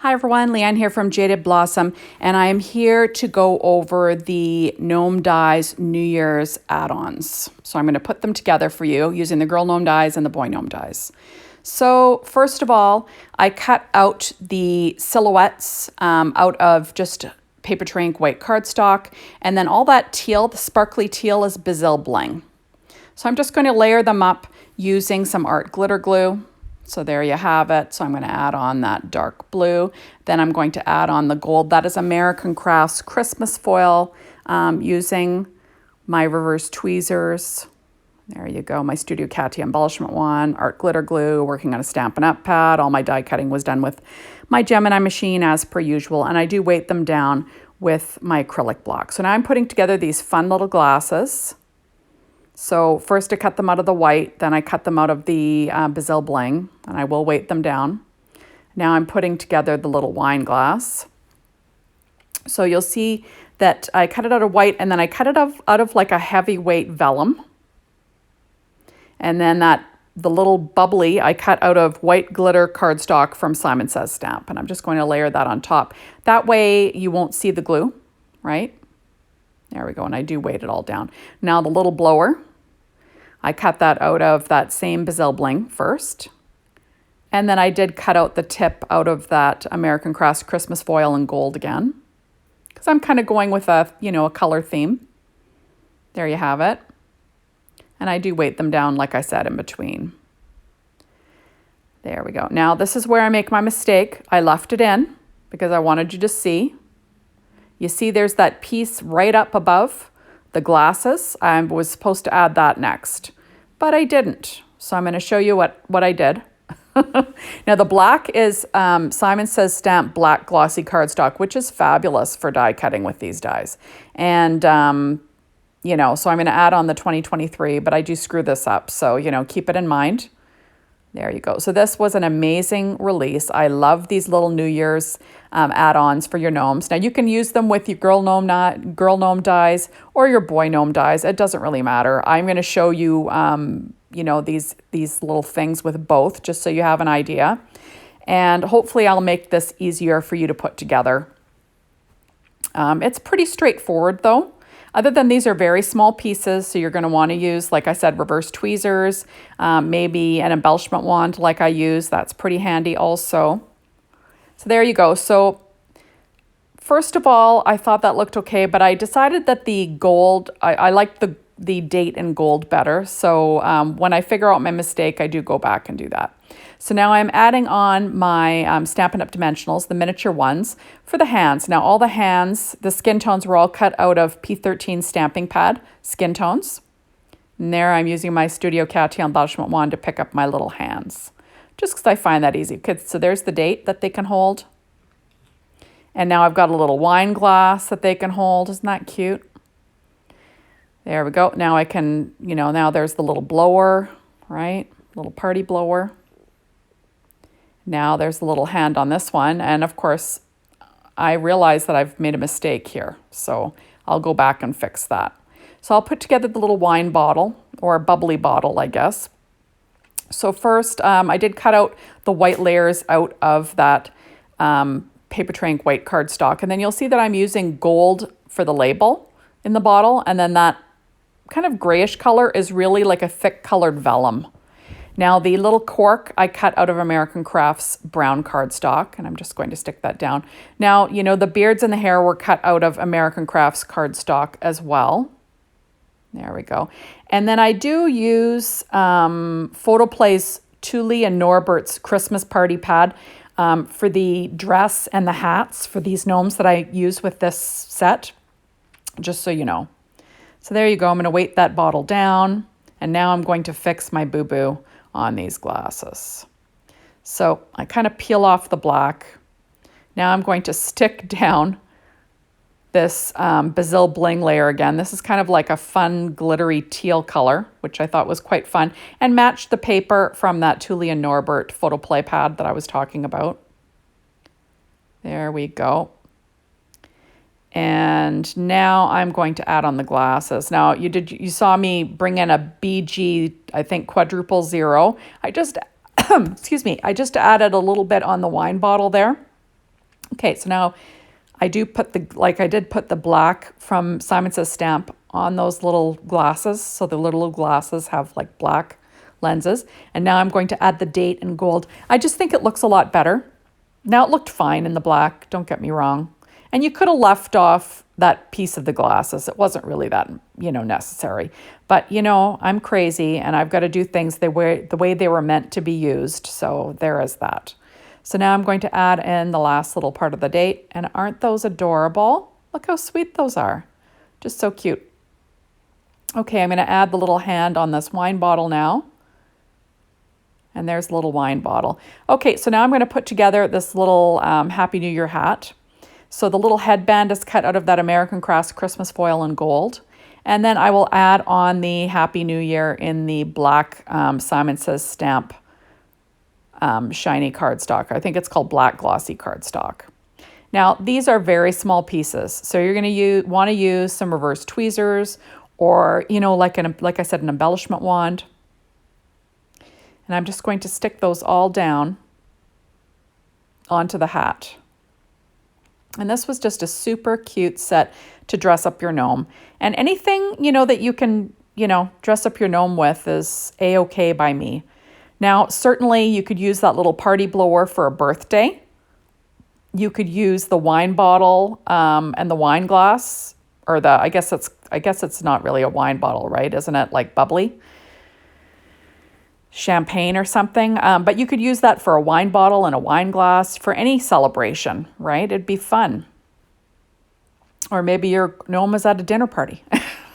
Hi everyone, Leanne here from Jaded Blossom, and I am here to go over the Gnome Dies New Year's add-ons. So I'm going to put them together for you using the Girl Gnome dies and the Boy Gnome dies. So first of all, I cut out the silhouettes out of just paper tray ink white cardstock, and then all that teal, the sparkly teal, is Basil Bling. So I'm just going to layer them up using some art glitter glue. So there you have it. So I'm going to add on that dark blue. Then I'm going to add on the gold. That is American Crafts Christmas foil using my reverse tweezers. There you go. My Studio Katia embellishment wand, art glitter glue, working on a Stampin' Up pad. All my die cutting was done with my Gemini machine as per usual. And I do weight them down with my acrylic block. So now I'm putting together these fun little glasses. So first I cut them out of the white, then I cut them out of the Basil Bling, and I will weight them down. Now I'm putting together the little wine glass. So you'll see that I cut it out of white, and then I cut it out of like a heavyweight vellum. And then the little bubbly I cut out of white glitter cardstock from Simon Says Stamp, and I'm just going to layer that on top. That way you won't see the glue, right? There we go, and I do weight it all down. Now the little blower, I cut that out of that same Basil Bling first. And then I did cut out the tip out of that American Crafts Christmas foil in gold again, because I'm kind of going with a color theme. There you have it. And I do weight them down, like I said, in between. There we go. Now this is where I make my mistake. I left it in because I wanted you to see. You see there's that piece right up above the glasses. I was supposed to add that next, but I didn't. So I'm going to show you what I did. Now the black is Simon Says Stamp black glossy cardstock, which is fabulous for die cutting with these dies. And, so I'm going to add on the 2023, but I do screw this up. So, keep it in mind. There you go. So this was an amazing release. I love these little New Year's add-ons for your gnomes. Now you can use them with your Girl Gnome dies or your Boy Gnome dies. It doesn't really matter. I'm going to show you, these little things with both, just so you have an idea. And hopefully I'll make this easier for you to put together. It's pretty straightforward though. Other than these are very small pieces, so you're going to want to use, like I said, reverse tweezers, maybe an embellishment wand like I use. That's pretty handy also. So there you go. So first of all, I thought that looked okay, but I decided that the gold, I like the date in gold better. So when I figure out my mistake, I do go back and do that. So now I'm adding on my Stampin' Up! Dimensionals, the miniature ones, for the hands. Now all the hands, the skin tones were all cut out of P13 stamping pad skin tones. And there I'm using my Studio Katia embellishment wand to pick up my little hands, just because I find that easy. So there's the date that they can hold. And now I've got a little wine glass that they can hold. Isn't that cute? There we go. Now I can, now there's the little blower, right? Little party blower. Now there's the little hand on this one. And of course, I realize that I've made a mistake here. So I'll go back and fix that. So I'll put together the little wine bottle, or bubbly bottle, I guess. So first, I did cut out the white layers out of that paper tray ink white cardstock. And then you'll see that I'm using gold for the label in the bottle. And then that kind of grayish color is really like a thick colored vellum. Now the little cork I cut out of American Crafts brown cardstock, and I'm just going to stick that down. Now, the beards and the hair were cut out of American Crafts cardstock as well. There we go. And then I do use Photoplay's Thule and Norbert's Christmas party pad for the dress and the hats for these gnomes that I use with this set, just so you know. So there you go. I'm going to weight that bottle down, and now I'm going to fix my boo-boo on these glasses. So I kind of peel off the black. Now I'm going to stick down this Basil Bling layer again. This is kind of like a fun glittery teal color, which I thought was quite fun, and matched the paper from that Thule and Norbert Photoplay pad that I was talking about. There we go. And now I'm going to add on the glasses. Now you saw me bring in a BG, I think quadruple zero. I just, excuse me, I just added a little bit on the wine bottle there. Okay, so now I do put I did put the black from Simon Says Stamp on those little glasses. So the little glasses have like black lenses. And now I'm going to add the date in gold. I just think it looks a lot better. Now it looked fine in the black, don't get me wrong. And you could have left off that piece of the glasses. It wasn't really that, necessary. But, I'm crazy and I've got to do things the way they were meant to be used. So there is that. So now I'm going to add in the last little part of the date. And aren't those adorable? Look how sweet those are. Just so cute. Okay, I'm going to add the little hand on this wine bottle now. And there's the little wine bottle. Okay, so now I'm going to put together this little Happy New Year hat. So the little headband is cut out of that American Crafts Christmas foil in gold. And then I will add on the Happy New Year in the black Simon Says Stamp shiny cardstock. I think it's called black glossy cardstock. Now, these are very small pieces. So you're going to want to use some reverse tweezers or, like I said, an embellishment wand. And I'm just going to stick those all down onto the hat. And this was just a super cute set to dress up your gnome. And anything, that you can, dress up your gnome with is a-okay by me. Now, certainly you could use that little party blower for a birthday. You could use the wine bottle and the wine glass, or I guess it's not really a wine bottle, right? Isn't it like bubbly? Champagne or something, but you could use that for a wine bottle and a wine glass for any celebration, right? It'd be fun. Or maybe your gnome is at a dinner party.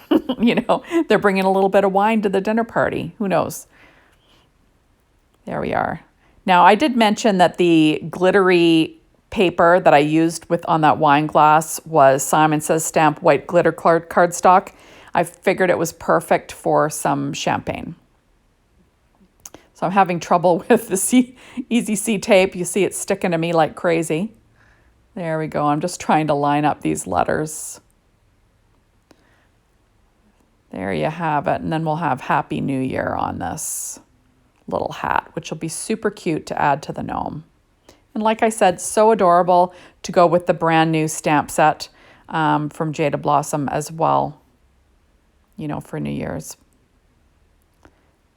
They're bringing a little bit of wine to the dinner party. Who knows? There we are. Now, I did mention that the glittery paper that I used on that wine glass was Simon Says Stamp white glitter cardstock. I figured it was perfect for some champagne. So I'm having trouble with the Easy C tape. You see it's sticking to me like crazy. There we go. I'm just trying to line up these letters. There you have it. And then we'll have Happy New Year on this little hat, which will be super cute to add to the gnome. And like I said, so adorable to go with the brand new stamp set from Jada Blossom as well, for New Year's.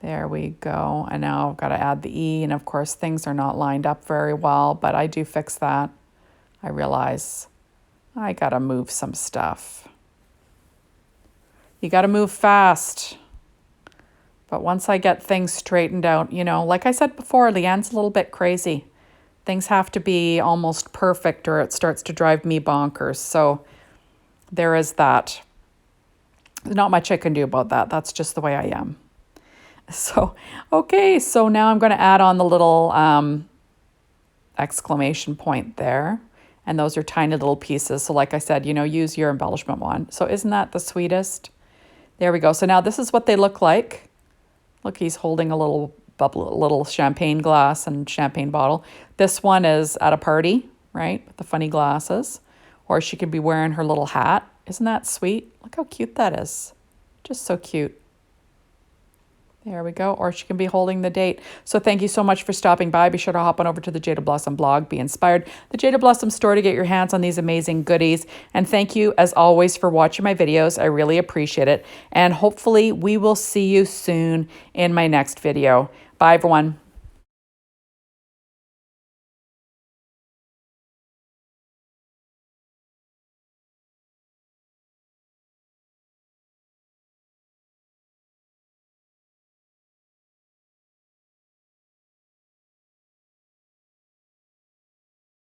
There we go. And now I've got to add the E. And of course, things are not lined up very well, but I do fix that. I realize I got to move some stuff. You got to move fast. But once I get things straightened out, like I said before, Leanne's a little bit crazy. Things have to be almost perfect or it starts to drive me bonkers. So there is that. There's not much I can do about that. That's just the way I am. So, okay, so now I'm going to add on the little exclamation point there. And those are tiny little pieces. So like I said, use your embellishment wand. So isn't that the sweetest? There we go. So now this is what they look like. Look, he's holding a little champagne glass and champagne bottle. This one is at a party, right? With the funny glasses. Or she could be wearing her little hat. Isn't that sweet? Look how cute that is. Just so cute. There we go. Or she can be holding the date. So thank you so much for stopping by. Be sure to hop on over to the Jada Blossom blog. Be inspired. The Jada Blossom store to get your hands on these amazing goodies. And thank you, as always, for watching my videos. I really appreciate it. And hopefully we will see you soon in my next video. Bye, everyone.